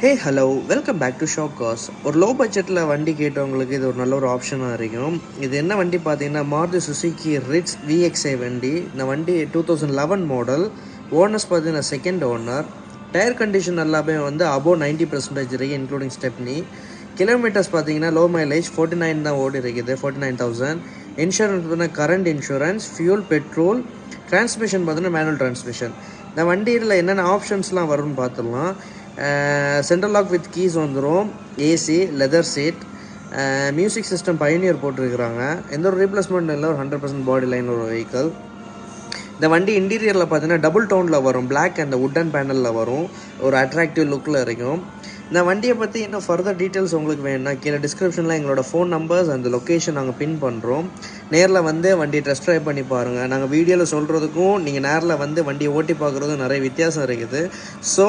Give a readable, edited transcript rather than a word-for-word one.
Hey hello welcome back to shop cars. ஒரு low பட்ஜெட்டில் வண்டி கேட்டவங்களுக்கு இது ஒரு நல்ல ஒரு ஆப்ஷனாக இருக்கும். இது என்ன வண்டி பார்த்தீங்கன்னா மாருதி சுசுகி ரிட்ஸ் VXi வண்டி. இந்த வண்டி 2011 மாடல். ஓனர்ஸ் பார்த்தீங்கன்னா செகண்ட் ஓனர். டயர் கண்டிஷன் எல்லாமே வந்து அபோவ் 90% இருக்குது, இன்க்ளூடிங் ஸ்டெப்னி. கிலோமீட்டர்ஸ் பார்த்தீங்கன்னா லோ மைலேஜ் 49 தான் ஓடி இருக்குது, 49,000. இன்சூரன்ஸ் பார்த்தீங்கன்னா current insurance, fuel, petrol. Transmission பார்த்தீங்கன்னா மேனுவல் டிரான்ஸ்மிஷன். இந்த வண்டியில் என்னென்ன ஆப்ஷன்ஸ்லாம் வரும்னு பார்த்துடலாம். சென்ட்ரல் லாக் வித் கீஸ் வந்துடும், AC, leather seat, music system Pioneer போட்டிருக்கிறாங்க. எந்த ஒரு ரீப்ளேஸ்மெண்ட் இல்லை, ஒரு 100% பாடி லைன் ஒரு வெஹிக்கல். இந்த வண்டி இன்டீரியரில் பார்த்தீங்கன்னா டபுள் டோனில் வரும், பிளாக் அண்ட் உட்டன் பேனலில் வரும், ஒரு அட்ராக்டிவ் லுக்கில் இருக்கும். இந்த வண்டியை பற்றி இன்னும் ஃபர்தர் டீட்டெயில்ஸ் உங்களுக்கு வேணும்னா கீழே டிஸ்கிரிப்ஷனில் எங்களோட ஃபோன் நம்பர்ஸ் அந்த லொக்கேஷன் நாங்கள் பின் பண்ணுறோம். நேரில் வந்து வண்டியை டெஸ்ட் ட்ரைவ் பண்ணி பாருங்கள். நாங்கள் வீடியோவில் சொல்கிறதுக்கும் நீங்கள் நேரில் வந்து வண்டியை ஓட்டி பார்க்குறதுக்கும் நிறைய வித்தியாசம் இருக்குது. ஸோ